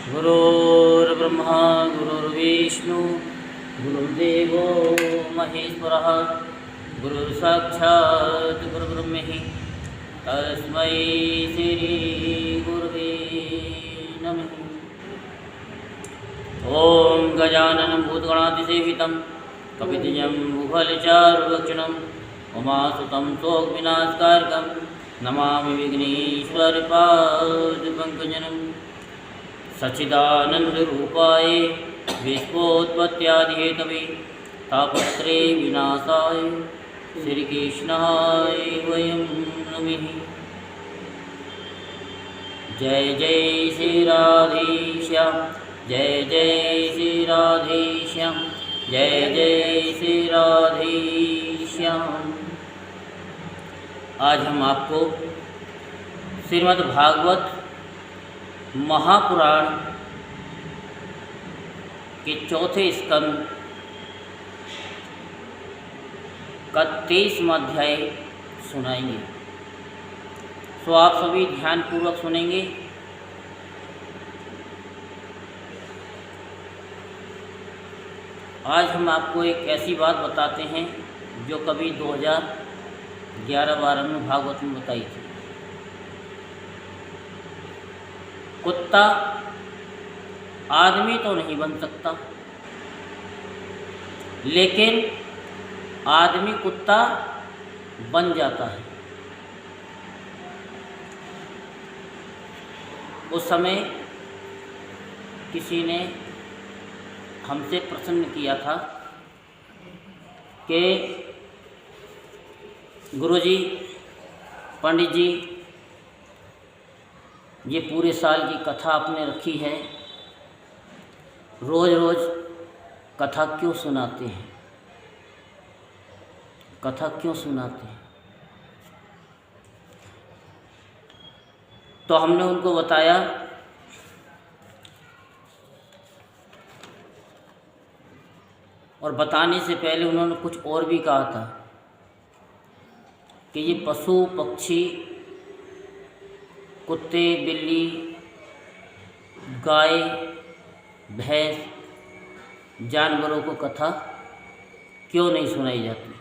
गुरुर्ब्रह्मा गुरुर्विष्णु गुरुर्देवो महेश्वरः गुरुसाक्षात् परब्रह्म तस्मै श्रीगुरुवे नमः। ॐ गजाननं भूतगणातिसेवितं कपितजम्बुफलचारुभक्षणं उमासुतं शोकविनाशकारकं नमामि विघ्नेश्वरपादपङ्कजं। सच्चिदानन्दरूपाय विश्वोत्पत्त्यादिहेतवे तापत्रये विनाशाय श्रीकृष्णाय वयं नमः। जय जय श्री राधेश्याम, जय जय श्री राधेश्याम, जय जय श्री राधेश्याम। आज हम आपको श्रीमद् भागवत महापुराण के चौथे स्कंद का 23वां अध्याय सुनाएंगे। तो आप सभी ध्यानपूर्वक सुनेंगे। आज हम आपको एक ऐसी बात बताते हैं जो कभी 2011-12 में भागवत में बताई थी। कुत्ता आदमी तो नहीं बन सकता, लेकिन आदमी कुत्ता बन जाता है। उस समय किसी ने हमसे प्रश्न किया था कि गुरुजी, पंडित जी, ये पूरे साल की कथा आपने रखी है, रोज़ रोज़ कथा क्यों सुनाते हैं, कथा क्यों सुनाते हैं? तो हमने उनको बताया और बताने से पहले उन्होंने कुछ और भी कहा था कि ये पशु पक्षी, कुत्ते, बिल्ली, गाय, भैंस, जानवरों को कथा क्यों नहीं सुनाई जाती।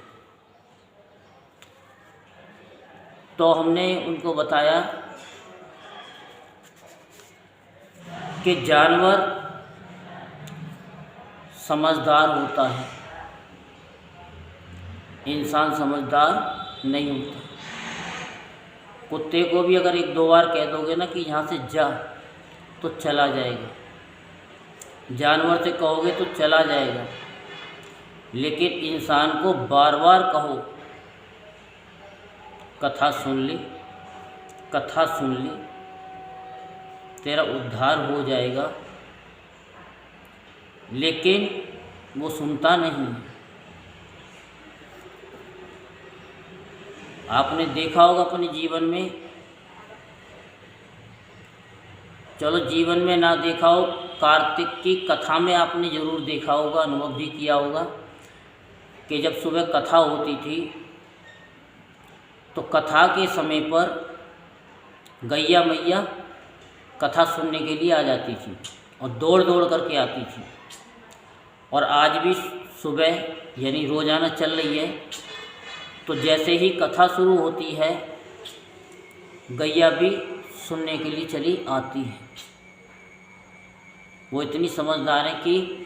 तो हमने उनको बताया कि जानवर समझदार होता है, इंसान समझदार नहीं होता। कुत्ते को भी अगर 1-2 बार कह दोगे ना कि यहाँ से जा, तो चला जाएगा। जानवर से कहोगे तो चला जाएगा, लेकिन इंसान को बार बार कहो कथा सुन ली, कथा सुन ली, तेरा उद्धार हो जाएगा, लेकिन वो सुनता नहीं। आपने देखा होगा अपने जीवन में, चलो जीवन में ना देखा हो, कार्तिक की कथा में आपने ज़रूर देखा होगा, अनुभव भी किया होगा कि जब सुबह कथा होती थी तो कथा के समय पर गैया मैया कथा सुनने के लिए आ जाती थी और दौड़ दौड़ करके आती थी। और आज भी सुबह यानी रोज़ाना चल रही है, तो जैसे ही कथा शुरू होती है गैया भी सुनने के लिए चली आती है। वो इतनी समझदार है कि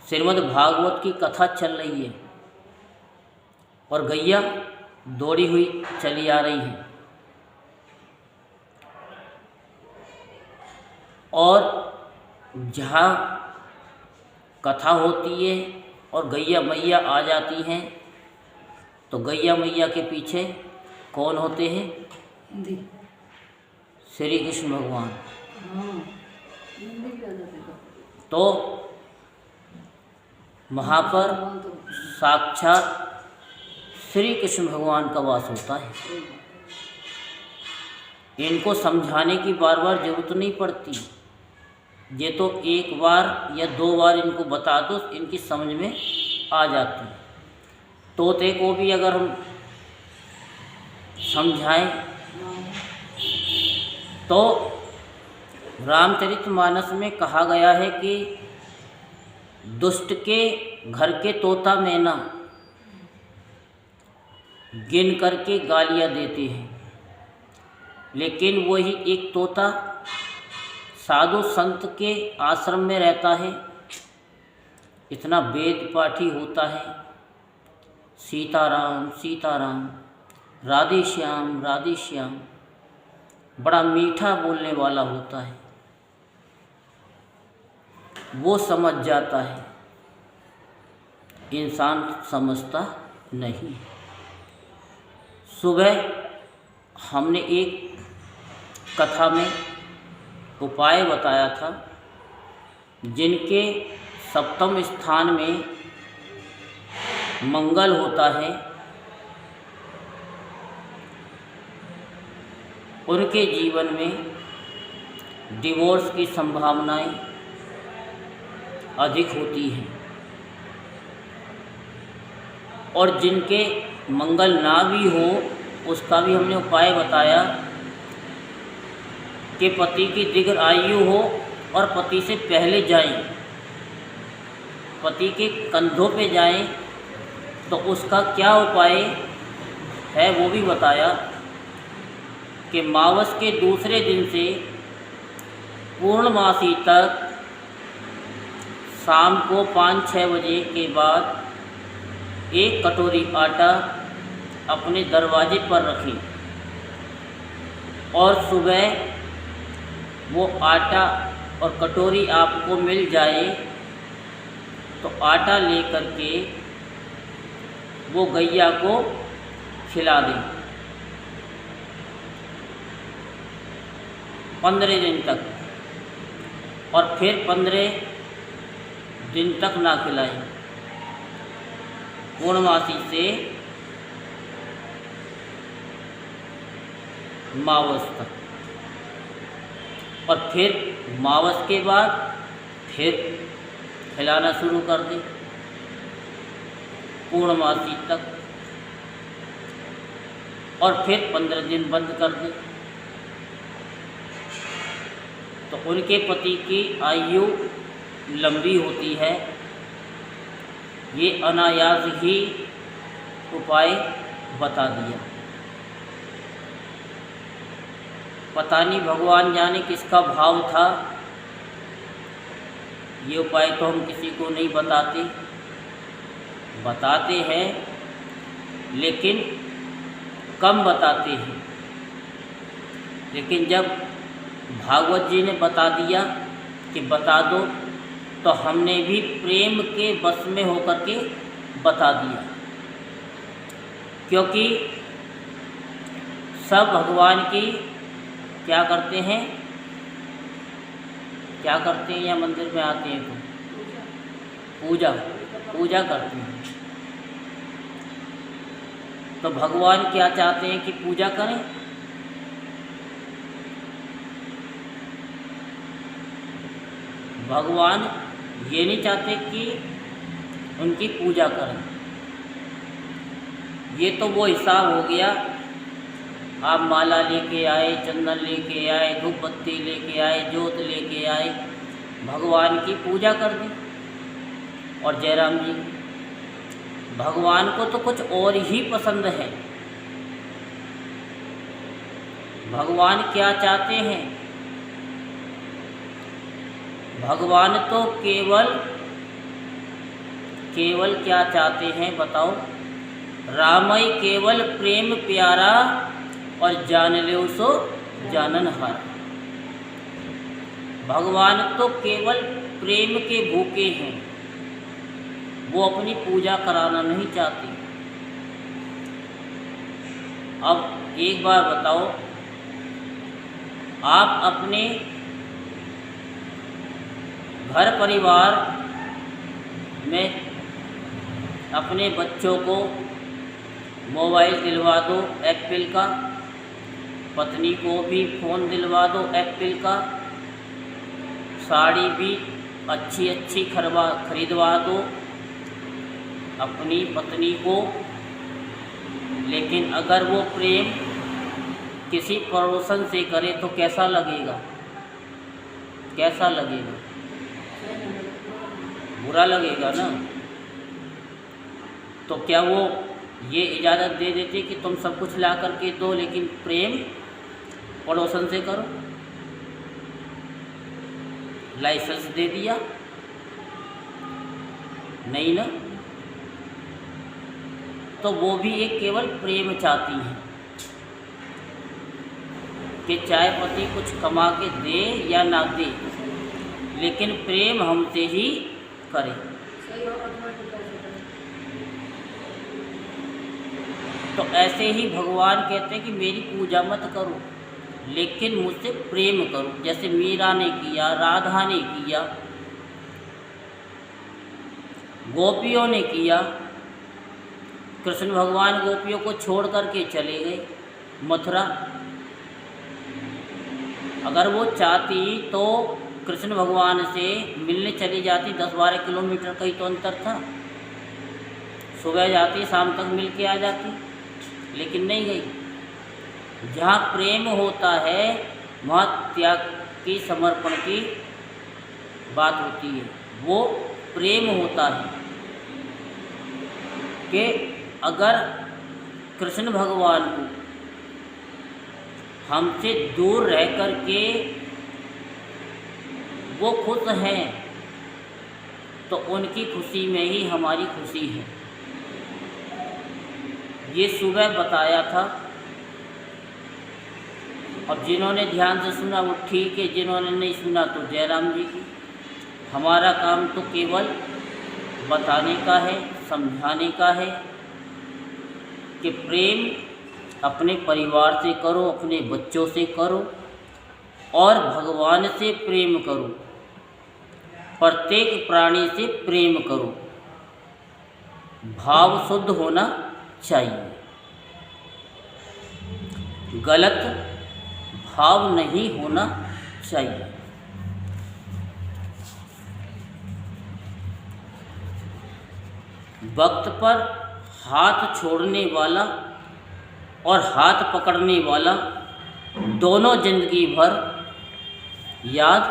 श्रीमद् भागवत की कथा चल रही है और गैया दौड़ी हुई चली आ रही है, और जहाँ कथा होती है और गैया मैया आ जाती हैं, तो गैया मैया के पीछे कौन होते हैं? श्री कृष्ण भगवान। तो वहाँ पर साक्षात श्री कृष्ण भगवान का वास होता है। इनको समझाने की बार बार ज़रूरत नहीं पड़ती, ये तो 1 बार या 2 बार इनको बता दो, इनकी समझ में आ जाती है। तोते को भी अगर हम समझाएं तो रामचरितमानस में कहा गया है कि दुष्ट के घर के तोता मैना गिन करके गालियाँ देते हैं, लेकिन वही एक तोता साधु संत के आश्रम में रहता है, इतना वेद पाठी होता है, सीताराम सीताराम, राधे श्याम, बड़ा मीठा बोलने वाला होता है। वो समझ जाता है, इंसान समझता नहीं। सुबह हमने एक कथा में उपाय बताया था, जिनके सप्तम स्थान में मंगल होता है, उनके जीवन में डिवोर्स की संभावनाएं अधिक होती हैं, और जिनके मंगल ना भी हो उसका भी हमने उपाय बताया कि पति की दीर्घ आयु हो और पति से पहले जाएं, पति के कंधों पे जाएं, तो उसका क्या उपाय है वो भी बताया कि मावस के दूसरे दिन से पूर्णमासी तक शाम को 5-6 बजे के बाद एक कटोरी आटा अपने दरवाजे पर रखें, और सुबह वो आटा और कटोरी आपको मिल जाए तो आटा लेकर के वो गैया को खिला दें 15 दिन तक, और फिर 15 दिन तक ना खिलाएं, पूर्णमासी से मावस तक, और फिर मावस के बाद फिर खिलाना शुरू कर दें पूर्णमासी तक, और फिर 15 दिन बंद कर दें, तो उनके पति की आयु लंबी होती है। ये अनायास ही उपाय बता दिया। पता नहीं भगवान जाने किसका भाव था, ये उपाय तो हम किसी को नहीं बताते हैं, लेकिन कम बताते हैं। लेकिन जब भागवत जी ने बता दिया कि बता दो, तो हमने भी प्रेम के बस में होकर के बता दिया, क्योंकि सब भगवान की क्या करते हैं या मंदिर में आते हैं तो पूजा करते हैं। तो भगवान क्या चाहते हैं कि पूजा करें? भगवान ये नहीं चाहते कि उनकी पूजा करें। ये तो वो हिसाब हो गया, आप माला लेके आए, चंदन लेके आए, धूप बत्ती लेके आए, जोत लेके आए, भगवान की पूजा कर दी। और जयराम जी, भगवान को तो कुछ और ही पसंद है। भगवान क्या चाहते हैं? भगवान तो केवल क्या चाहते हैं बताओ? रामई केवल प्रेम प्यारा और जान ले सो जाननहार। भगवान तो केवल प्रेम के भूखे हैं, वो अपनी पूजा कराना नहीं चाहते। अब एक बार बताओ, आप अपने घर परिवार में अपने बच्चों को मोबाइल दिलवा दो एप्पल का, पत्नी को भी फ़ोन दिलवा दो एप्पल का, साड़ी भी अच्छी खरीदवा दो अपनी पत्नी को। लेकिन अगर वो प्रेम किसी पड़ोसन से करे तो कैसा लगेगा? कैसा लगेगा? बुरा लगेगा ना। तो क्या वो ये इजाज़त दे देते कि तुम सब कुछ ला करके दो लेकिन प्रेम पड़ोसन से करो? लाइसेंस दे दिया? नहीं ना। तो वो भी एक केवल प्रेम चाहती हैं कि चाहे पति कुछ कमा के दे या ना दे, लेकिन प्रेम हमसे ही करे। तो ऐसे ही भगवान कहते हैं कि मेरी पूजा मत करो, लेकिन मुझसे प्रेम करो। जैसे मीरा ने किया, राधा ने किया, गोपियों ने किया। कृष्ण भगवान गोपियों को छोड़ करके चले गए मथुरा। अगर वो चाहती तो कृष्ण भगवान से मिलने चली जाती। 10-12 किलोमीटर का ही तो अंतर था। सुबह जाती, शाम तक मिल के आ जाती, लेकिन नहीं गई। जहाँ प्रेम होता है वहाँ त्याग की, समर्पण की बात होती है। वो प्रेम होता है कि अगर कृष्ण भगवान को हमसे दूर रह कर के वो खुश हैं, तो उनकी खुशी में ही हमारी खुशी है। ये सुबह बताया था। अब जिन्होंने ध्यान से सुना वो ठीक है, जिन्होंने नहीं सुना तो जयराम जी की। हमारा काम तो केवल बताने का है, समझाने का है कि प्रेम अपने परिवार से करो, अपने बच्चों से करो और भगवान से प्रेम करो। प्रत्येक प्राणी से प्रेम करो। भाव शुद्ध होना चाहिए, गलत भाव नहीं होना चाहिए। वक्त पर हाथ छोड़ने वाला और हाथ पकड़ने वाला दोनों जिंदगी भर याद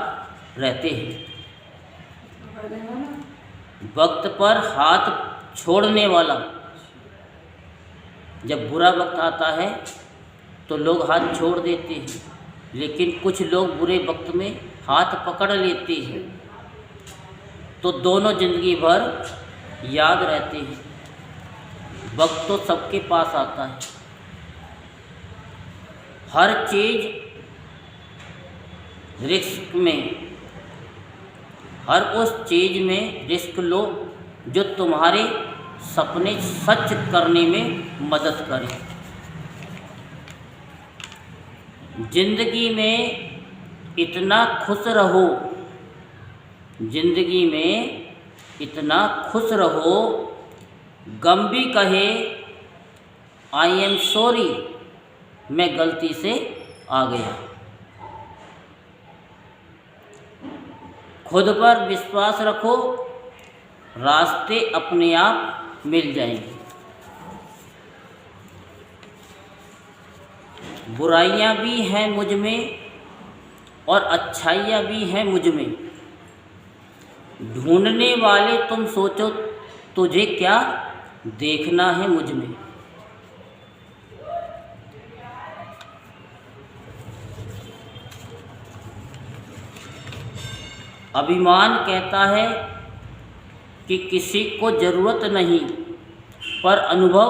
रहते हैं। वक्त पर हाथ छोड़ने वाला, जब बुरा वक्त आता है तो लोग हाथ छोड़ देते हैं, लेकिन कुछ लोग बुरे वक्त में हाथ पकड़ लेते हैं, तो दोनों जिंदगी भर याद रहते हैं। वक्त तो सबके पास आता है। हर चीज़ रिस्क में, हर उस चीज़ में रिस्क लो जो तुम्हारे सपने सच करने में मदद करे। जिंदगी में इतना खुश रहो, जिंदगी में इतना खुश रहो, गम भी कहे आई एम सॉरी, मैं गलती से आ गया। खुद पर विश्वास रखो, रास्ते अपने आप मिल जाएंगे। बुराइयां भी हैं मुझ में और अच्छाइयां भी हैं मुझ में। ढूंढने वाले तुम सोचो तुझे क्या देखना है मुझ में। अभिमान कहता है कि किसी को ज़रूरत नहीं, पर अनुभव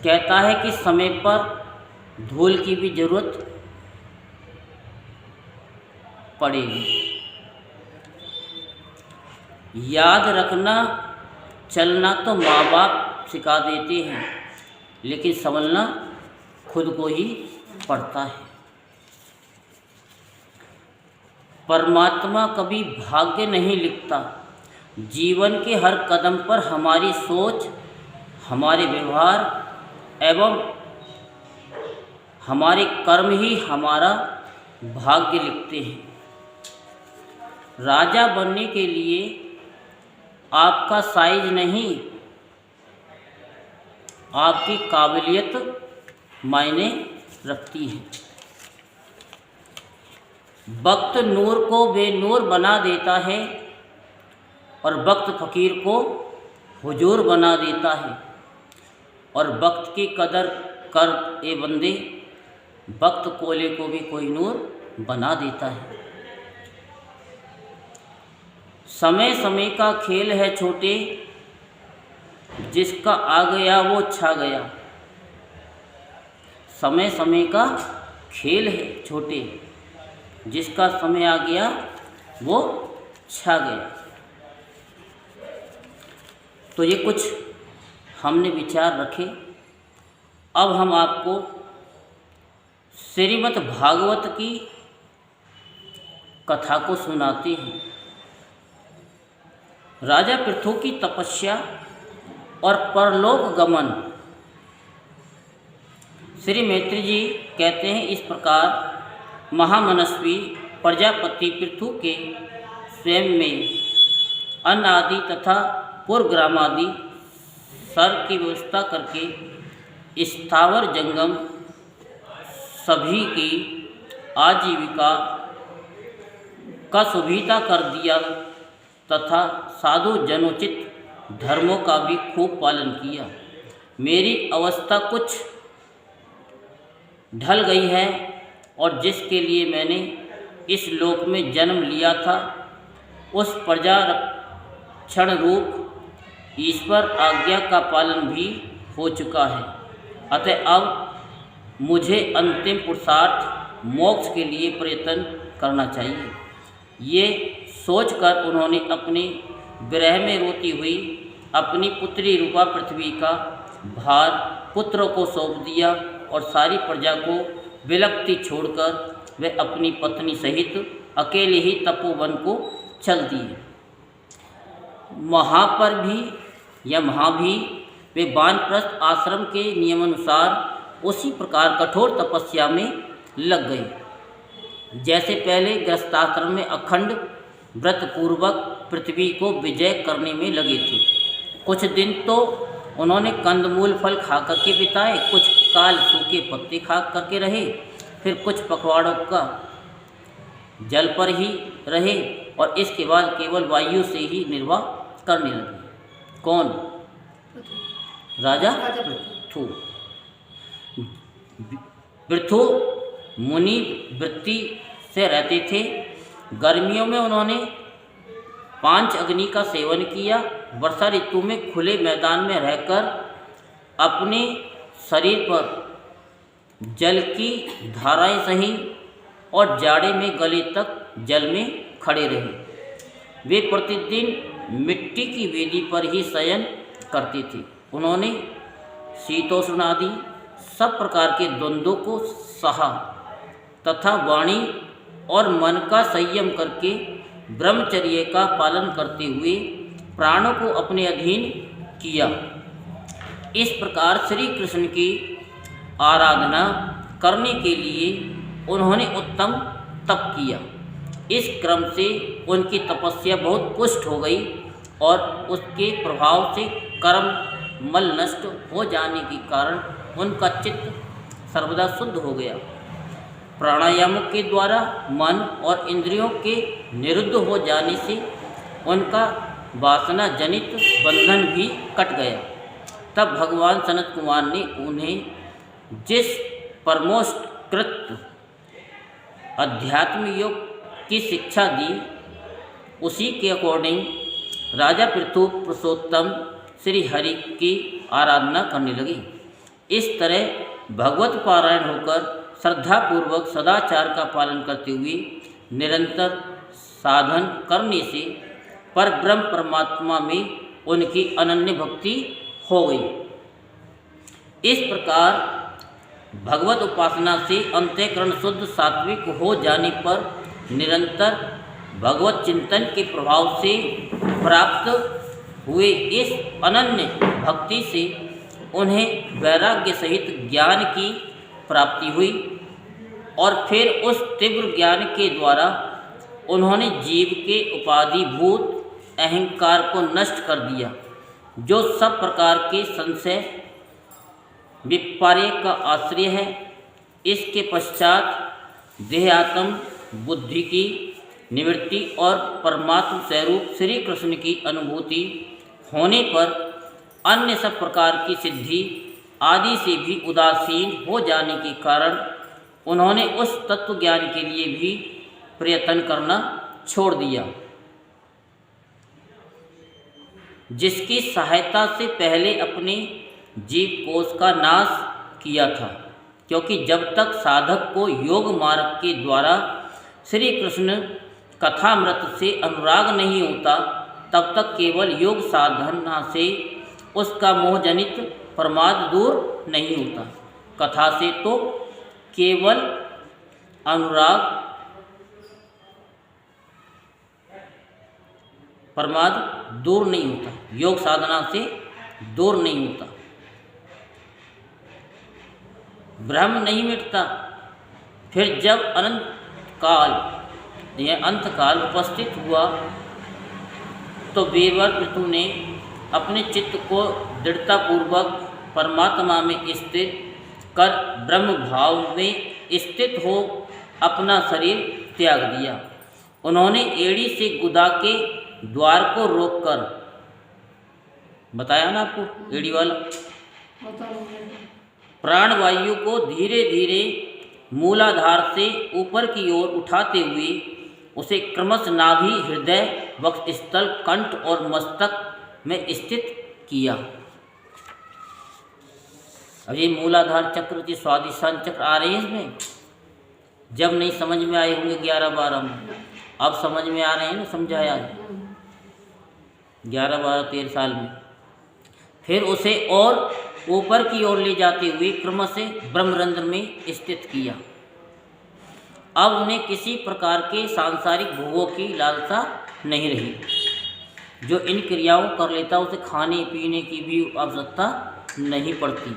कहता है कि समय पर धूल की भी ज़रूरत पड़ेगी। याद रखना, चलना तो माँ बाप सिखा देते हैं, लेकिन संभलना खुद को ही पड़ता है। परमात्मा कभी भाग्य नहीं लिखता। जीवन के हर कदम पर हमारी सोच, हमारे व्यवहार एवं हमारे कर्म ही हमारा भाग्य लिखते हैं। राजा बनने के लिए आपका साइज नहीं, आपकी काबिलियत मायने रखती है। वक्त नूर को बेनूर बना देता है और वक्त फ़कीर को हुजूर बना देता है। और वक्त की कदर कर ए बंदे, वक्त कोले को भी कोई नूर बना देता है। समय समय का खेल है छोटे, जिसका आ गया वो छा गया। समय समय का खेल है छोटे, जिसका समय आ गया वो छा गया। तो ये कुछ हमने विचार रखे। अब हम आपको श्रीमद् भागवत की कथा को सुनाते हैं। राजा पृथु की तपस्या और परलोक गमन। श्री मैत्री जी कहते हैं, इस प्रकार महामनस्वी प्रजापति पृथु के स्वयं में अन्न आदि तथा पूर्वग्रामादि सर की व्यवस्था करके स्थावर जंगम सभी की आजीविका का सुविधा कर दिया तथा साधु जनोचित धर्मों का भी खूब पालन किया। मेरी अवस्था कुछ ढल गई है और जिसके लिए मैंने इस लोक में जन्म लिया था, उस प्रजा रक्षण रूप ईश्वर आज्ञा का पालन भी हो चुका है। अतः अब मुझे अंतिम पुरुषार्थ मोक्ष के लिए प्रयत्न करना चाहिए। ये सोचकर उन्होंने अपने विरह में रोती हुई अपनी पुत्री रूपा पृथ्वी का भार पुत्रों को सौंप दिया और सारी प्रजा को विलपति छोड़कर वे अपनी पत्नी सहित अकेले ही तपोवन को चल दिए। वहाँ पर भी वे वानप्रस्थ आश्रम के नियमानुसार उसी प्रकार कठोर तपस्या में लग गए, जैसे पहले गृहस्थाश्रम में अखंड व्रत पूर्वक पृथ्वी को विजय करने में लगे थे। कुछ दिन तो उन्होंने कंदमूल फल खा करके बिताए, कुछ काल सूखे पत्ते खा करके रहे, फिर कुछ पखवाड़ों का जल पर ही रहे और इसके बाद केवल वायु से ही निर्वाह करने लगे। कौन? राजा पृथु। पृथु मुनि वृत्ति से रहते थे। गर्मियों में उन्होंने 5 अग्नि का सेवन किया। वर्षा ऋतु में खुले मैदान में रहकर अपने शरीर पर जल की धाराएं सही और जाड़े में गले तक जल में खड़े रहे। वे प्रतिदिन मिट्टी की वेदी पर ही शयन करते थे। उन्होंने शीतोष्ण आदि सब प्रकार के द्वंद्वों को सहा तथा वाणी और मन का संयम करके ब्रह्मचर्य का पालन करते हुए प्राणों को अपने अधीन किया। इस प्रकार श्री कृष्ण की आराधना करने के लिए उन्होंने उत्तम तप किया। इस क्रम से उनकी तपस्या बहुत पुष्ट हो गई और उसके प्रभाव से कर्म मल नष्ट हो जाने के कारण उनका चित्त सर्वदा शुद्ध हो गया। प्राणायामों के द्वारा मन और इंद्रियों के निरुद्ध हो जाने से उनका वासना जनित बंधन भी कट गया। तब भगवान सनत कुमार ने उन्हें जिस परमोत्कृष्ट अध्यात्म योग की शिक्षा दी, उसी के अकॉर्डिंग राजा पृथु पुरुषोत्तम श्री हरि की आराधना करने लगे। इस तरह भगवत पारायण होकर श्रद्धापूर्वक सदाचार का पालन करते हुए निरंतर साधन करने से परब्रह्म परमात्मा में उनकी अनन्य भक्ति हो गई। इस प्रकार भगवत उपासना से अंतःकरण शुद्ध सात्विक हो जाने पर निरंतर भगवत चिंतन के प्रभाव से प्राप्त हुए इस अनन्य भक्ति से उन्हें वैराग्य सहित ज्ञान की प्राप्ति हुई और फिर उस तीव्र ज्ञान के द्वारा उन्होंने जीव के उपाधिभूत अहंकार को नष्ट कर दिया, जो सब प्रकार के संशय विपर्य का आश्रय है। इसके पश्चात देहात्म बुद्धि की निवृत्ति और परमात्म स्वरूप श्री कृष्ण की अनुभूति होने पर अन्य सब प्रकार की सिद्धि आदि से भी उदासीन हो जाने के कारण उन्होंने उस तत्व ज्ञान के लिए भी प्रयत्न करना छोड़ दिया जिसकी सहायता से पहले अपने जीव कोष का नाश किया था, क्योंकि जब तक साधक को योग मार्ग के द्वारा श्री कृष्ण कथामृत से अनुराग नहीं होता तब तक केवल योग साधना से उसका मोहजनित प्रमाद दूर नहीं होता। कथा से तो केवल अनुराग प्रमाद दूर नहीं होता, योग साधना से दूर नहीं होता। भ्रम नहीं मिटता। फिर जब अनंत काल यह अंतकाल उपस्थित हुआ तो बीरबल पृथु ने अपने चित्त को दृढ़तापूर्वक परमात्मा में स्थित कर ब्रह्म भाव में स्थित हो अपना शरीर त्याग दिया। उन्होंने एड़ी से गुदा के द्वार को रोककर, बताया ना आपको एड़ी वाला, प्राणवायु को धीरे धीरे मूलाधार से ऊपर की ओर उठाते हुए उसे क्रमश नाभि, हृदय, वक्षस्थल, कंठ और मस्तक में स्थित किया। अब ये मूलाधार चक्र की स्वादिष्ठान चक्र आ रहे हैं इसमें, जब नहीं समझ में आए होंगे 11-12 में, अब समझ में आ रहे हैं ना, समझाया 11-12-13 साल में। फिर उसे और ऊपर की ओर ले जाते हुए क्रम से ब्रह्मरंध्र में स्थित किया। अब उन्हें किसी प्रकार के सांसारिक भोगों की लालसा नहीं रही। जो इन क्रियाओं कर लेता उसे खाने पीने की भी आवश्यकता नहीं पड़ती।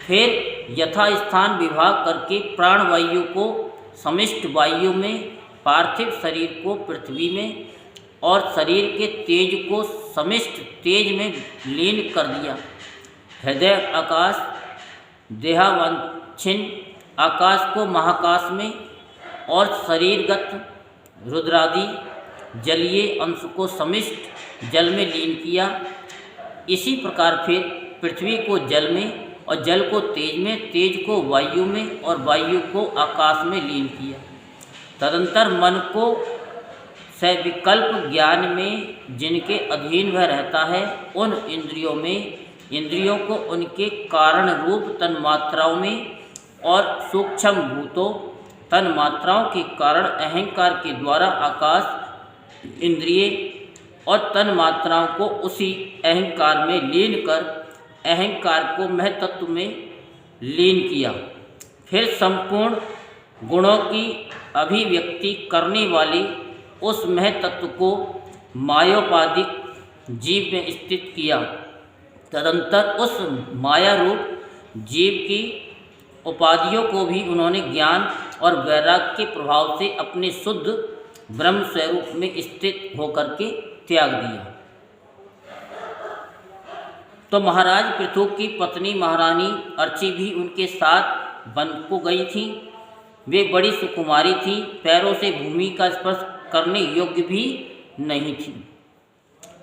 फिर यथास्थान विभाग करके प्राणवायु को समिष्ट वायु में, पार्थिव शरीर को पृथ्वी में और शरीर के तेज को समिष्ट तेज में लीन कर दिया। हृदय आकाश, देहावच्छिन्न आकाश को महाकाश में और शरीरगत रुद्रादि जलीय अंश को समिष्ट जल में लीन किया। इसी प्रकार फिर पृथ्वी को जल में और जल को तेज में, तेज को वायु में और वायु को आकाश में लीन किया। तदंतर मन को सविकल्प ज्ञान में जिनके अधीन वह रहता है, उन इंद्रियों में, इंद्रियों को उनके कारण रूप तन्मात्राओं में और सूक्ष्म भूतों तन्मात्राओं के कारण अहंकार के द्वारा आकाश इंद्रिय और तन्मात्राओं को उसी अहंकार में लीन कर अहंकार को महतत्व में लीन किया। फिर संपूर्ण गुणों की अभिव्यक्ति करने वाले उस महतत्व को मायोपाधिक जीव में स्थित किया। तदंतर उस माया रूप जीव की उपाधियों को भी उन्होंने ज्ञान और वैराग्य के प्रभाव से अपने शुद्ध ब्रह्म स्वरूप में स्थित होकर के त्याग दिया। तो महाराज पृथु की पत्नी महारानी अर्ची भी उनके साथ वन को गई थी। वे बड़ी सुकुमारी थी, पैरों से भूमि का स्पर्श करने योग्य भी नहीं थी।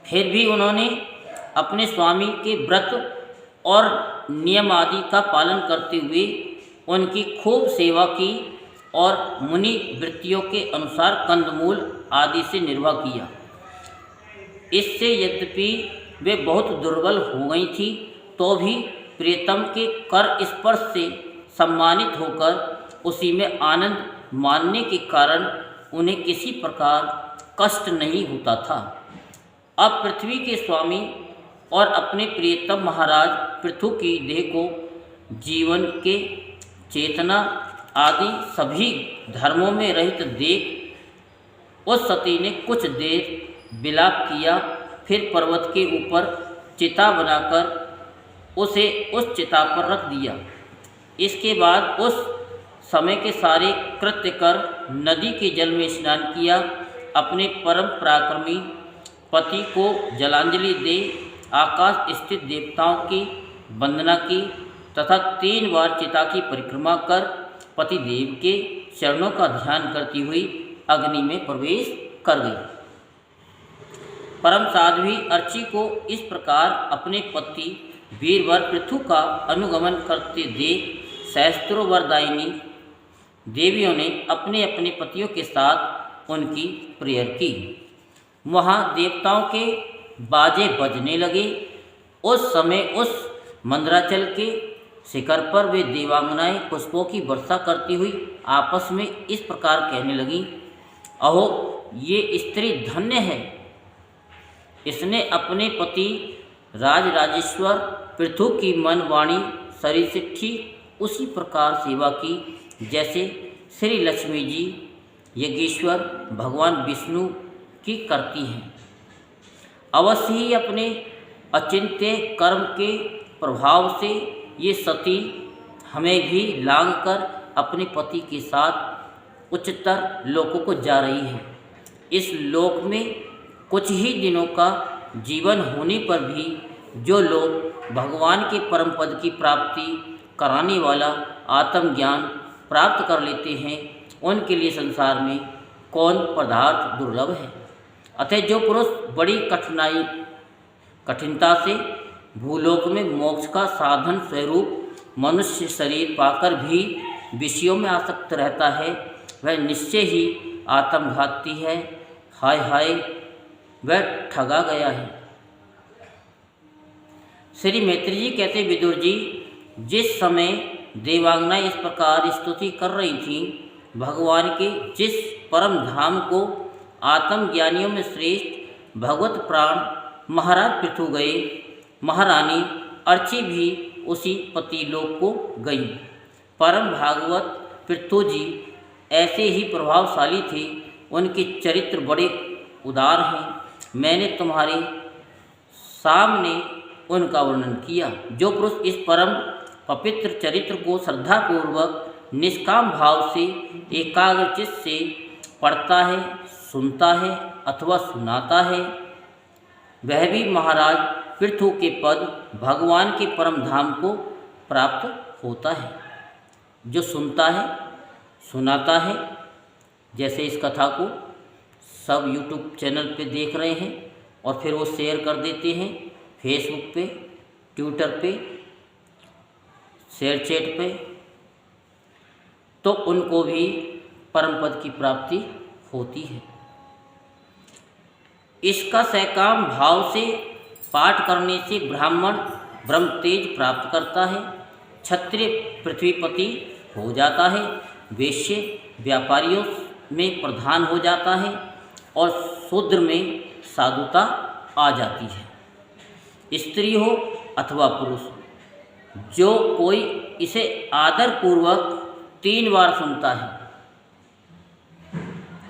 फिर भी उन्होंने अपने स्वामी के व्रत और नियम आदि का पालन करते हुए उनकी खूब सेवा की और मुनि वृत्तियों के अनुसार कंदमूल आदि से निर्वाह किया। इससे यद्यपि वे बहुत दुर्बल हो गई थी तो भी प्रियतम के कर स्पर्श से सम्मानित होकर उसी में आनंद मानने के कारण उन्हें किसी प्रकार कष्ट नहीं होता था। अब पृथ्वी के स्वामी और अपने प्रियतम महाराज पृथु की देह को जीवन के चेतना आदि सभी धर्मों में रहित देख उस सती ने कुछ देर विलाप किया। फिर पर्वत के ऊपर चिता बनाकर उसे उस चिता पर रख दिया। इसके बाद उस समय के सारे कृत्य कर नदी के जल में स्नान किया। अपने परम पराक्रमी पति को जलांजलि दे आकाश स्थित देवताओं की वंदना की तथा 3 बार चिता की परिक्रमा कर पतिदेव के चरणों का ध्यान करती हुई अग्नि में प्रवेश कर गई। परम साध्वी अर्ची को इस प्रकार अपने पति वीरवर पृथु का अनुगमन करते देख सहस्त्रों वरदायिनी देवियों ने अपने अपने पतियों के साथ उनकी प्रेयर की। वहाँ देवताओं के बाजे बजने लगे। उस समय उस मंदराचल के शिखर पर वे देवांगनाएं पुष्पों की वर्षा करती हुई आपस में इस प्रकार कहने लगीं, अहो ये स्त्री धन्य है, इसने अपने पति राजराजेश्वर पृथु की मन वाणी शरीर से ठीक उसी प्रकार सेवा की जैसे श्री लक्ष्मी जी यज्ञेश्वर भगवान विष्णु की करती हैं। अवश्य ही अपने अचिंत्य कर्म के प्रभाव से ये सती हमें भी लांग कर अपने पति के साथ उच्चतर लोकों को जा रही है। इस लोक में कुछ ही दिनों का जीवन होने पर भी जो लोग भगवान के परम पद की प्राप्ति कराने वाला आत्मज्ञान प्राप्त कर लेते हैं, उनके लिए संसार में कौन पदार्थ दुर्लभ है। अतः जो पुरुष बड़ी कठिनता से भूलोक में मोक्ष का साधन स्वरूप मनुष्य शरीर पाकर भी विषयों में आसक्त रहता है, वह निश्चय ही आत्मघाती है। हाय हाय, वह ठगा गया है। श्री मैत्री जी कहते, विदुर जी, जिस समय देवांगनाएं इस प्रकार स्तुति कर रही थीं, भगवान के जिस परम धाम को आत्मज्ञानियों में श्रेष्ठ भगवत प्राण महाराज पृथु गए, महारानी अर्ची भी उसी पतिलोक को गई। परम भागवत पृथु जी ऐसे ही प्रभावशाली थे, उनके चरित्र बड़े उदार हैं। मैंने तुम्हारे सामने उनका वर्णन किया। जो पुरुष इस परम पवित्र चरित्र को श्रद्धापूर्वक निष्काम भाव से एकाग्रचित्त से पढ़ता है, सुनता है अथवा सुनाता है, वह भी महाराज पृथु के पद भगवान के परम धाम को प्राप्त होता है। जो सुनता है, सुनाता है, जैसे इस कथा को सब यूट्यूब चैनल पे देख रहे हैं और फिर वो शेयर कर देते हैं फेसबुक पे, ट्विटर पे, शेयर चैट पे, तो उनको भी परम पद की प्राप्ति होती है। इसका सकाम भाव से पाठ करने से ब्राह्मण ब्रह्म तेज प्राप्त करता है, क्षत्रिय पृथ्वीपति हो जाता है, वैश्य व्यापारियों में प्रधान हो जाता है और शूद्र में साधुता आ जाती है। स्त्री हो अथवा पुरुष, जो कोई इसे आदर पूर्वक 3 बार सुनता है,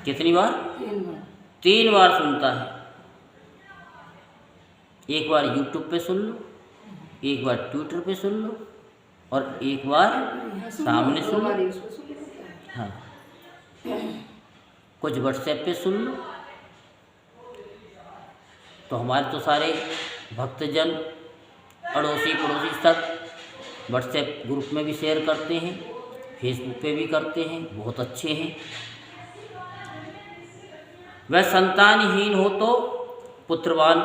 कितनी बार? 3 बार सुनता है। एक बार यूट्यूब पे सुन लो, एक बार ट्विटर पे सुन लो और एक बार सामने सुन लो। हाँ, कुछ व्हाट्सएप पे सुन लो। तो हमारे तो सारे भक्तजन अड़ोसी पड़ोसी सब व्हाट्सएप ग्रुप में भी शेयर करते हैं, फेसबुक पे भी करते हैं, बहुत अच्छे हैं। वह संतानहीन हो तो पुत्रवान,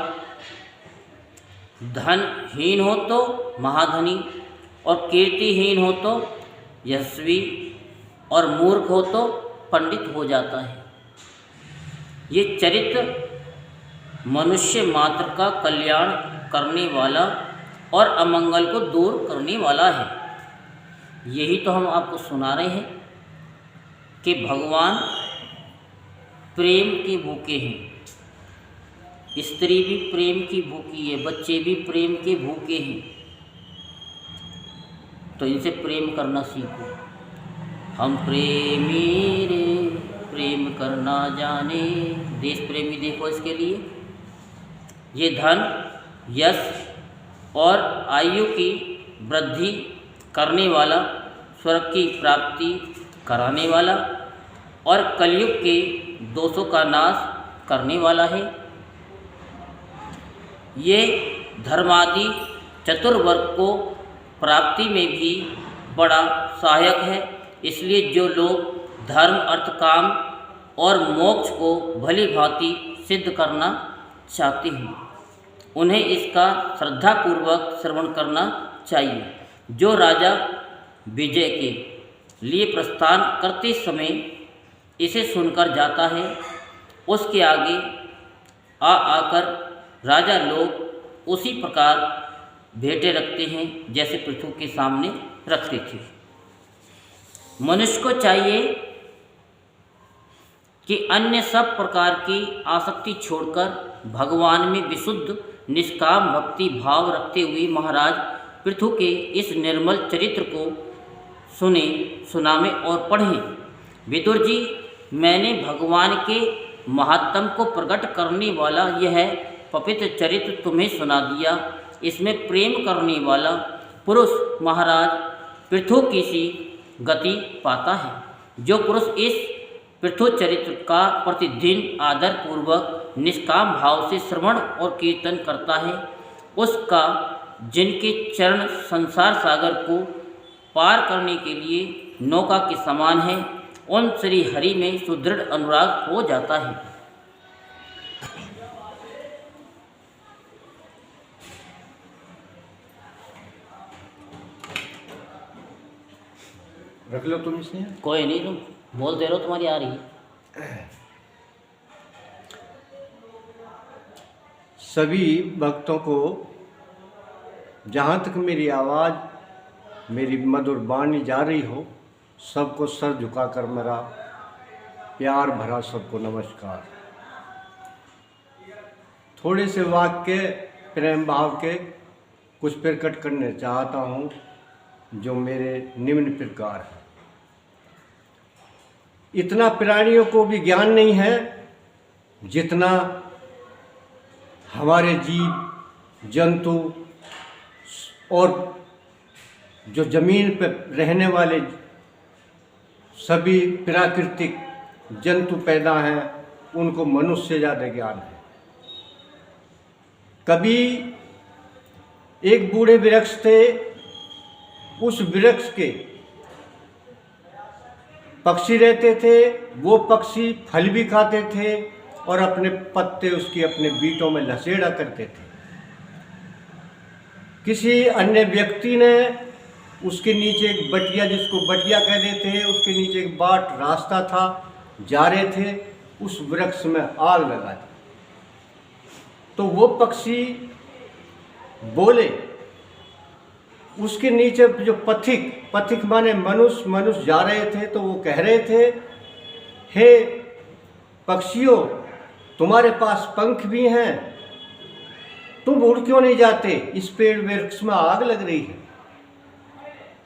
धनहीन हो तो महाधनी और कीर्तिहीन हो तो यशस्वी और मूर्ख हो तो पंडित हो जाता है। ये चरित्र मनुष्य मात्र का कल्याण करने वाला और अमंगल को दूर करने वाला है। यही तो हम आपको सुना रहे हैं कि भगवान प्रेम के भूखे हैं, स्त्री भी प्रेम की भूखी है, बच्चे भी प्रेम के भूखे हैं। तो इनसे प्रेम करना सीखो। हम प्रेमी रे प्रेम करना जाने, देश प्रेमी देखो इसके लिए। ये धन, यश और आयु की वृद्धि करने वाला, स्वर्ग की प्राप्ति कराने वाला और कलयुग के दोषों का नाश करने वाला है। ये धर्मादि चतुर्वर्ग को प्राप्ति में भी बड़ा सहायक है। इसलिए जो लोग धर्म, अर्थ, काम और मोक्ष को भली भांति सिद्ध करना चाहते हैं, उन्हें इसका श्रद्धापूर्वक श्रवण करना चाहिए। जो राजा विजय के लिए प्रस्थान करते समय इसे सुनकर जाता है, उसके आगे आकर राजा लोग उसी प्रकार भेंटें रखते हैं जैसे पृथ्वी के सामने रखते थे। मनुष्य को चाहिए कि अन्य सब प्रकार की आसक्ति छोड़कर भगवान में विशुद्ध निष्काम भक्ति भाव रखते हुए महाराज पृथु के इस निर्मल चरित्र को सुने, सुनावें और पढ़ें। विदुर जी, मैंने भगवान के महात्म को प्रकट करने वाला यह पवित्र चरित्र तुम्हें सुना दिया। इसमें प्रेम करने वाला पुरुष महाराज पृथु की सी गति पाता है। जो पुरुष इस पृथु चरित्र का प्रतिदिन आदर पूर्वक निष्काम भाव से श्रवण और कीर्तन करता है, उसका जिनके चरण संसार सागर को पार करने के लिए नौका के समान है, उन श्री हरि में सुदृढ़ अनुराग हो जाता है। रख लो तुम इसने। कोई नहीं, तुम बोल दे रहे हो, तुम्हारी आ रही है। सभी भक्तों को, जहाँ तक मेरी आवाज़, मेरी मधुर वाणी जा रही हो, सबको सर झुकाकर मेरा प्यार भरा सबको नमस्कार। थोड़े से वाक्य प्रेम भाव के कुछ प्रकट करने चाहता हूँ, जो मेरे निम्न प्रकार है। इतना प्राणियों को भी ज्ञान नहीं है जितना हमारे जीव जंतु और जो जमीन पर रहने वाले सभी प्राकृतिक जंतु पैदा हैं, उनको मनुष्य से ज़्यादा ज्ञान है। कभी एक बूढ़े वृक्ष थे, उस वृक्ष के पक्षी रहते थे, वो पक्षी फल भी खाते थे और अपने पत्ते उसकी अपने बीटों में लसेड़ा करते थे। किसी अन्य व्यक्ति ने उसके नीचे एक बटिया, जिसको बटिया कह देते हैं, उसके नीचे एक बाट रास्ता था, जा रहे थे, उस वृक्ष में आग लगा दी। तो वो पक्षी बोले, उसके नीचे जो पथिक माने मनुष्य जा रहे थे, तो वो कह रहे थे, हे पक्षियों, तुम्हारे पास पंख भी हैं, तुम उड़ क्यों नहीं जाते? इस पेड़ वृक्ष में आग लग रही है।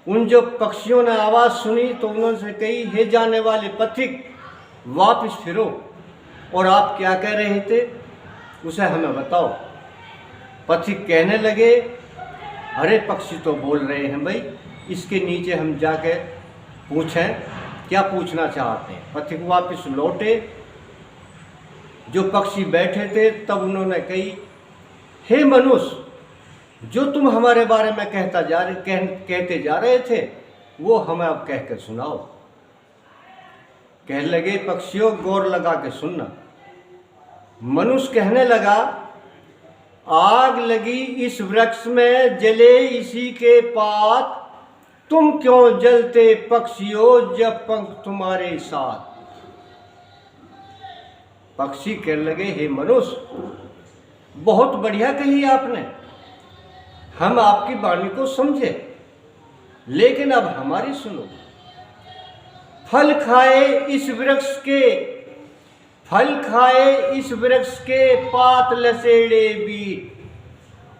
उन जो पक्षियों ने आवाज़ सुनी तो उन्होंने कही, हे जाने वाले पथिक, वापस फिरो, और आप क्या कह रहे थे उसे हमें बताओ। पथिक कहने लगे, अरे पक्षी तो बोल रहे हैं भाई, इसके नीचे हम जाके पूछें क्या पूछना चाहते हैं। पथिक वापस लौटे, जो पक्षी बैठे थे, तब उन्होंने कही, हे मनुष्य, जो तुम हमारे बारे में कहते जा रहे थे, वो हमें अब कह के सुनाओ। कह लगे, पक्षियों गौर लगा के सुनना। मनुष्य कहने लगा, आग लगी इस वृक्ष में, जले इसी के पात, तुम क्यों जलते पक्षियों जब पंख तुम्हारे साथ। पक्षी कहने लगे, हे मनुष्य, बहुत बढ़िया कही आपने, हम आपकी वाणी को समझे, लेकिन अब हमारी सुनो। फल खाए इस वृक्ष के पात लसेड़े बीट,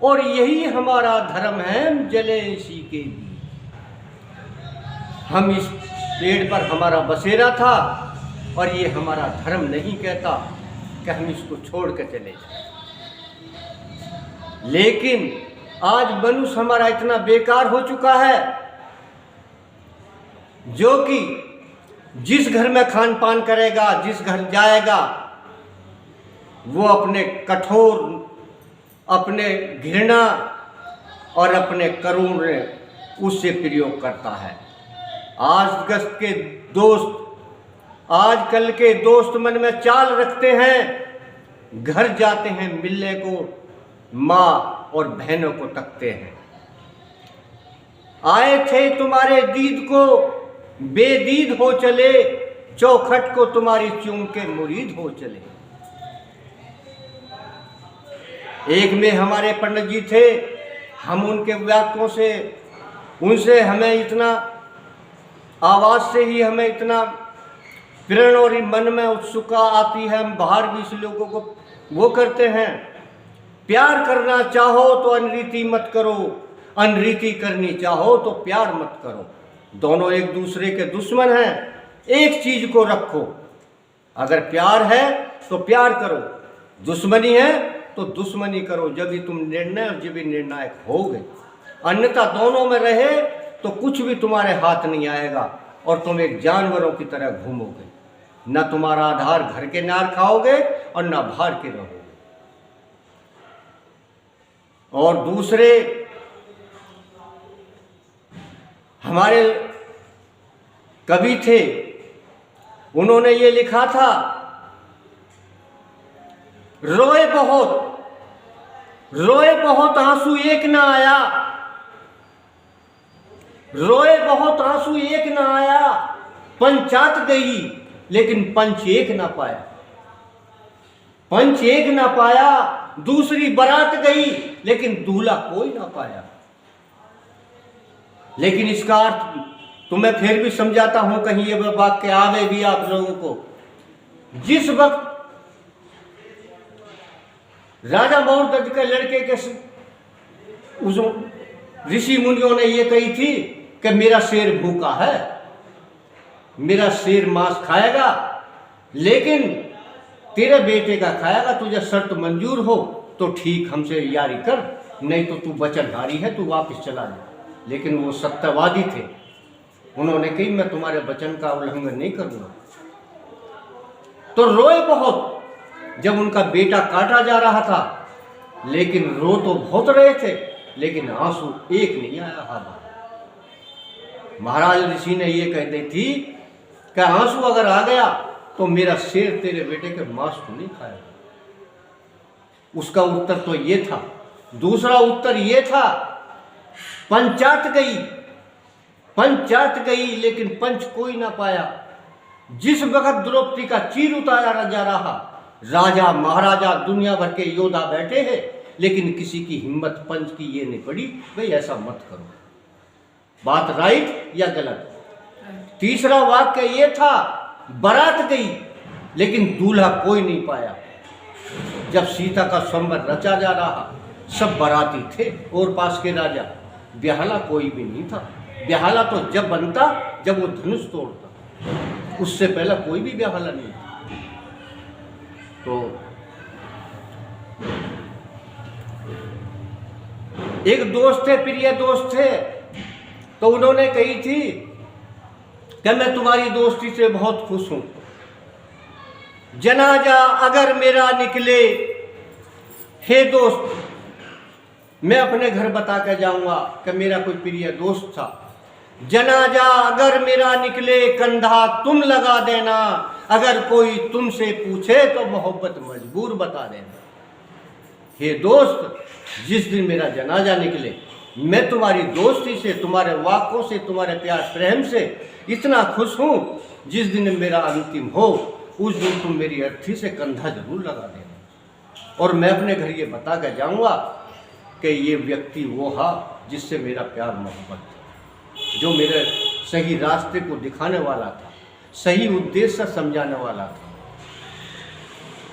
और यही हमारा धर्म है, हम जले इसी के बीट। हम इस पेड़ पर हमारा बसेरा था, और ये हमारा धर्म नहीं कहता कि हम इसको छोड़ कर चले जाएं। लेकिन आज मनुष्य हमारा इतना बेकार हो चुका है, जो कि जिस घर में खान पान करेगा, जिस घर जाएगा, वो अपने कठोर, अपने घृणा और अपने करुण उससे प्रयोग करता है। आजकल के दोस्त, आजकल के दोस्त मन में चाल रखते हैं, घर जाते हैं मिलने को माँ और बहनों को तकते हैं। आए थे तुम्हारे दीद को बेदीद हो चले, चौखट को तुम्हारी चूम के मुरीद हो चले। एक में हमारे पंडित जी थे, हम उनके वाक्यों से, उनसे हमें इतना, आवाज़ से ही हमें इतना प्रेरणा और मन में उत्सुकता आती है, हम बाहर भी इस लोगों को वो करते हैं। प्यार करना चाहो तो अनरीति मत करो, अनरीति करनी चाहो तो प्यार मत करो। दोनों एक दूसरे के दुश्मन हैं। एक चीज को रखो, अगर प्यार है तो प्यार करो, दुश्मनी है तो दुश्मनी करो, जब भी तुम निर्णय और जब भी निर्णायक होगे। अन्यथा दोनों में रहे तो कुछ भी तुम्हारे हाथ नहीं आएगा और तुम एक जानवरों की तरह घूमोगे। न तुम्हारा आधार घर के नार खाओगे और न बाहर के रहोगे। और दूसरे हमारे कवि थे, उन्होंने ये लिखा था, रोए बहुत आंसू एक ना आया, रोए बहुत आंसू एक ना आया, पंचायत गई लेकिन पंच एक ना पाया, पंच एक ना पाया। दूसरी बारात गई लेकिन दूल्हा कोई ना पाया। लेकिन इसका अर्थ तुम्हें फिर भी समझाता हूं, कहीं ये वाक्य आवे भी आप लोगों को। जिस वक्त राजा मौर्य के लड़के के उस ऋषि मुनियों ने ये कही थी कि मेरा शेर भूखा है, मेरा शेर मांस खाएगा, लेकिन तेरे बेटे का खाएगा। तुझे शर्त मंजूर हो तो ठीक, हमसे यारी कर, नहीं तो तू वचनहारी है, तू वापस चला जा। लेकिन वो सत्यवादी थे, उन्होंने कही मैं तुम्हारे वचन का उल्लंघन नहीं करूंगा। तो रोए बहुत जब उनका बेटा काटा जा रहा था, लेकिन रो तो बहुत रहे थे, लेकिन आंसू एक नहीं आया हाथ। महाराज ऋषि ने ये कह दी थी कि आंसू अगर आ गया तो मेरा शेर तेरे बेटे के मांस को नहीं खाएगा। उसका उत्तर तो ये था। दूसरा उत्तर ये था, पंचायत गई लेकिन पंच कोई ना पाया। जिस वक्त द्रौपदी का चीर उतारा जा रहा, राजा महाराजा दुनिया भर के योद्धा बैठे हैं, लेकिन किसी की हिम्मत पंच की ये नहीं पड़ी, भाई ऐसा मत करो। बात राइट या गलत? तीसरा वाक्य ये था, बारात गई लेकिन दूल्हा कोई नहीं पाया। जब सीता का स्वयंवर रचा जा रहा, सब बाराती थे और पास के राजा, ब्याहला कोई भी नहीं था। ब्याहला तो जब बनता जब वो धनुष तोड़ता, उससे पहले कोई भी ब्याहला नहीं था। तो एक दोस्त थे, प्रिय दोस्त थे, तो उन्होंने कही थी कि मैं तुम्हारी दोस्ती से बहुत खुश हूं। जनाजा अगर मेरा निकले, हे दोस्त, मैं अपने घर बता के जाऊंगा कि मेरा कोई प्रिय दोस्त था। जनाजा अगर मेरा निकले, कंधा तुम लगा देना, अगर कोई तुमसे पूछे तो मोहब्बत मजबूर बता देना। हे दोस्त, जिस दिन मेरा जनाजा निकले, मैं तुम्हारी दोस्ती से, तुम्हारे वाक्यों से, तुम्हारे प्यार प्रेम से इतना खुश हूं, जिस दिन मेरा अंतिम हो उस दिन तुम मेरी अर्थी से कंधा जरूर लगा देना। और मैं अपने घर ये बता के जाऊंगा कि ये व्यक्ति वो हा जिससे मेरा प्यार मोहब्बत था, जो मेरे सही रास्ते को दिखाने वाला था, सही उद्देश्य से समझाने वाला था।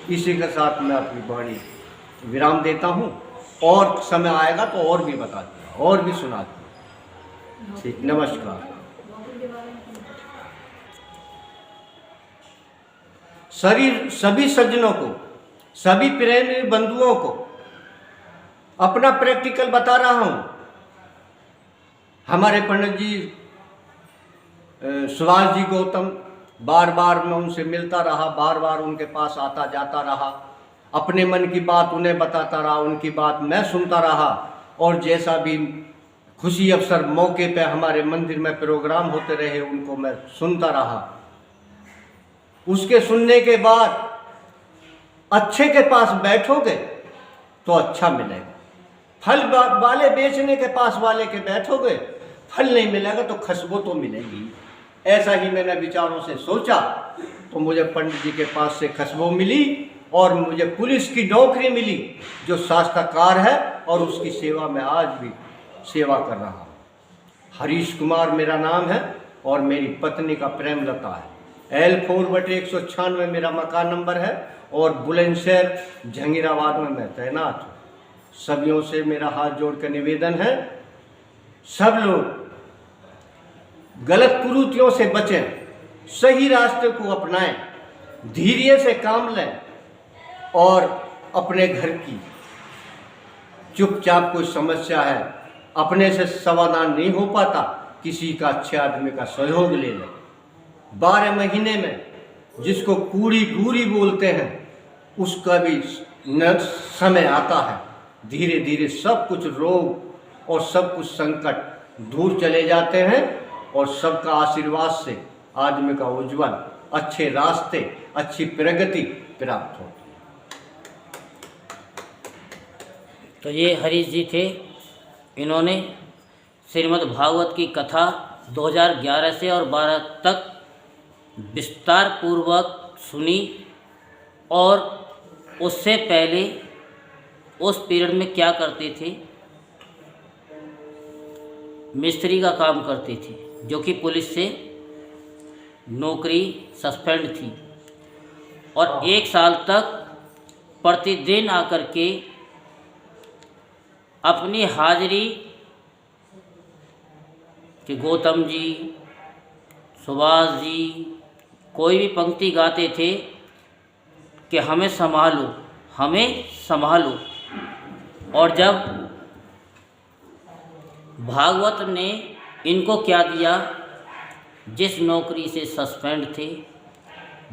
इसी के साथ मैं अपनी वाणी विराम देता हूँ, और समय आएगा तो और भी बता दूँगा, और भी सुना दूँगा। ठीक, नमस्कार। सभी सज्जनों को, सभी प्रेमी बंधुओं को अपना प्रैक्टिकल बता रहा हूँ। हमारे पंडित जी सुभाष जी गौतम, बार बार मैं उनसे मिलता रहा, बार बार उनके पास आता जाता रहा, अपने मन की बात उन्हें बताता रहा, उनकी बात मैं सुनता रहा, और जैसा भी खुशी अवसर मौके पे हमारे मंदिर में प्रोग्राम होते रहे, उनको मैं सुनता रहा। उसके सुनने के बाद अच्छे के पास बैठोगे तो अच्छा मिलेगा, फल वाले बेचने के पास वाले के बैठोगे फल नहीं मिलेगा तो खुशबू तो मिलेगी। ऐसा ही मैंने विचारों से सोचा तो मुझे पंडित जी के पास से खुशबू मिली और मुझे पुलिस की नौकरी मिली जो शास्त्रकार है, और उसकी सेवा में आज भी सेवा कर रहा हूँ। हरीश कुमार मेरा नाम है और मेरी पत्नी का प्रेमलता है। L4/196 मेरा मकान नंबर है और बुलंदशहर जहांगीराबाद में मैं तैनात हूँ। सभियों से मेरा हाथ जोड़ कर निवेदन है, सब लोग गलत कुरीतियों से बचें, सही रास्ते को अपनाएं, धैर्य से काम लें और अपने घर की चुपचाप कोई समस्या है अपने से समाधान नहीं हो पाता, किसी का अच्छे आदमी का सहयोग ले लें। 12 महीने में जिसको कूड़ी गूरी बोलते हैं उसका भी न समय आता है, धीरे धीरे सब कुछ रोग और सब कुछ संकट दूर चले जाते हैं और सबका आशीर्वाद से आदमी का उज्जवल अच्छे रास्ते, अच्छी प्रगति प्राप्त होती है। तो ये हरीश जी थे, इन्होंने श्रीमद् भागवत की कथा 2011 से और 12 तक विस्तार पूर्वक सुनी, और उससे पहले उस पीरियड में क्या करते थे, मिस्त्री का काम करते थे, जो कि पुलिस से नौकरी सस्पेंड थी, और 1 साल तक प्रतिदिन आकर के अपनी हाजिरी कि गौतम जी, सुभाष जी कोई भी पंक्ति गाते थे कि हमें संभालो, हमें संभालो। और जब भागवत ने इनको क्या दिया, जिस नौकरी से सस्पेंड थे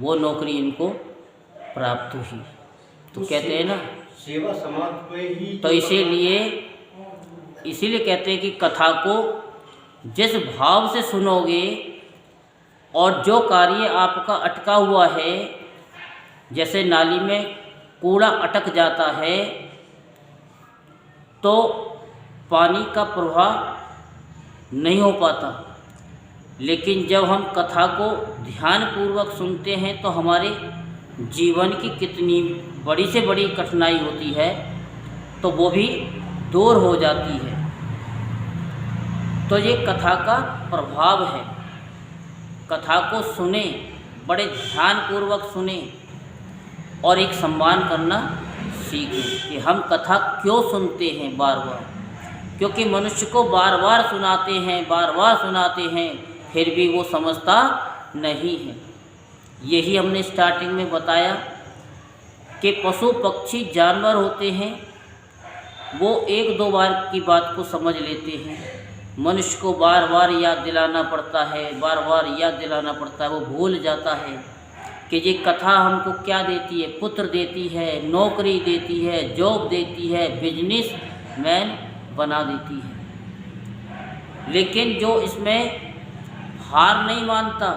वो नौकरी इनको प्राप्त हुई। तो कहते हैं ना, सेवा समाज पे ही तो इसीलिए कहते हैं कि कथा को जिस भाव से सुनोगे और जो कार्य आपका अटका हुआ है, जैसे नाली में कूड़ा अटक जाता है तो पानी का प्रवाह नहीं हो पाता, लेकिन जब हम कथा को ध्यानपूर्वक सुनते हैं तो हमारे जीवन की कितनी बड़ी से बड़ी कठिनाई होती है तो वो भी दूर हो जाती है। तो ये कथा का प्रभाव है। कथा को सुने, बड़े ध्यानपूर्वक सुने और एक सम्मान करना सीखें कि हम कथा क्यों सुनते हैं बार बार, क्योंकि मनुष्य को बार बार सुनाते हैं फिर भी वो समझता नहीं है। यही हमने स्टार्टिंग में बताया कि पशु पक्षी जानवर होते हैं, वो 1-2 बार की बात को समझ लेते हैं, मनुष्य को बार बार याद दिलाना पड़ता है, वो भूल जाता है कि ये कथा हमको क्या देती है, पुत्र देती है, नौकरी देती है, जॉब देती है, बिजनेस मैन बना देती है। लेकिन जो इसमें हार नहीं मानता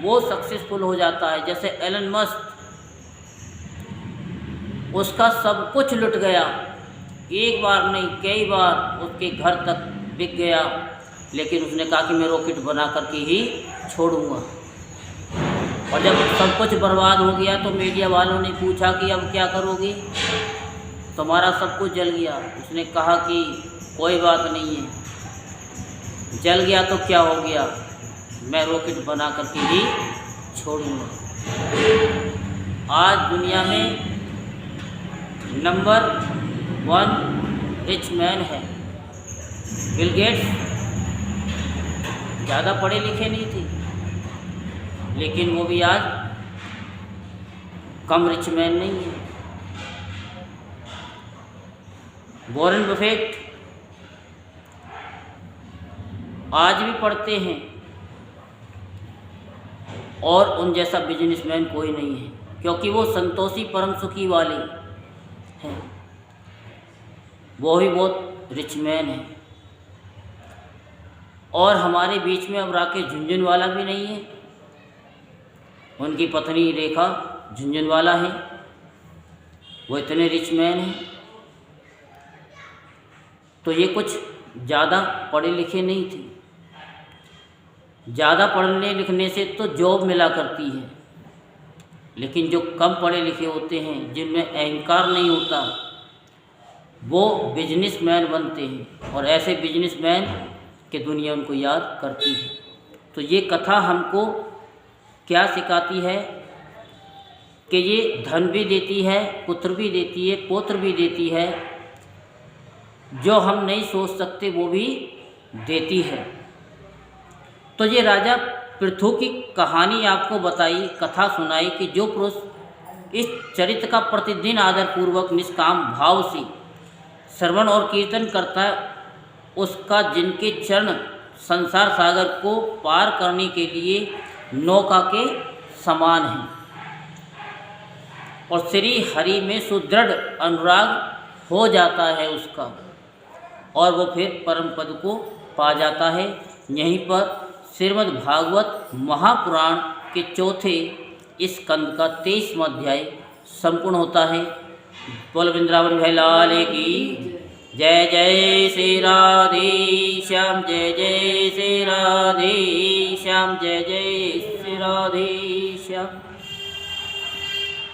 वो सक्सेसफुल हो जाता है। जैसे एलन मस्क, उसका सब कुछ लुट गया, एक बार नहीं कई बार उसके घर तक बिक गया, लेकिन उसने कहा कि मैं रॉकेट बना करके ही छोड़ूंगा। और जब सब कुछ बर्बाद हो गया तो मीडिया वालों ने पूछा कि अब क्या करोगे, तुम्हारा सब कुछ जल गया। उसने कहा कि कोई बात नहीं है, जल गया तो क्या हो गया, मैं रॉकेट बना करके ही छोड़ूंगा। आज दुनिया में नंबर 1 रिच मैन है बिल गेट्स। ज़्यादा पढ़े लिखे नहीं थे, लेकिन वो भी आज कम रिच मैन नहीं है। वॉरेन बफेट आज भी पढ़ते हैं और उन जैसा बिजनेसमैन कोई नहीं है, क्योंकि वो संतोषी परम सुखी वाले हैं, वो भी बहुत रिच मैन है। और हमारे बीच में अब राकेश झुनझुनवाला भी नहीं है, उनकी पत्नी रेखा झुनझुनवाला है, वो इतने रिच मैन हैं। तो ये कुछ ज़्यादा पढ़े लिखे नहीं थे। ज़्यादा पढ़ने लिखने से तो जॉब मिला करती है, लेकिन जो कम पढ़े लिखे होते हैं, जिनमें अहंकार नहीं होता, वो बिजनेसमैन बनते हैं और ऐसे बिजनेसमैन कि दुनिया उनको याद करती है। तो ये कथा हमको क्या सिखाती है कि ये धन भी देती है, पुत्र भी देती है, पौत्र भी देती है, जो हम नहीं सोच सकते वो भी देती है। तो ये राजा पृथु की कहानी आपको बताई, कथा सुनाई कि जो पुरुष इस चरित्र का प्रतिदिन आदरपूर्वक निष्काम भाव से श्रवण और कीर्तन करता है, उसका जिनके चरण संसार सागर को पार करने के लिए नौका के समान हैं और श्री हरि में सुदृढ़ अनुराग हो जाता है उसका, और वो फिर परम पद को पा जाता है। यहीं पर श्रीमद् भागवत महापुराण के चौथे स्कंद का 23वां अध्याय संपूर्ण होता है। बोल वृंदावन बिहारी लाल की जय। जय श्री राधे श्याम, जय जय श्री राधे श्याम, जय जय श्री राधे श्याम।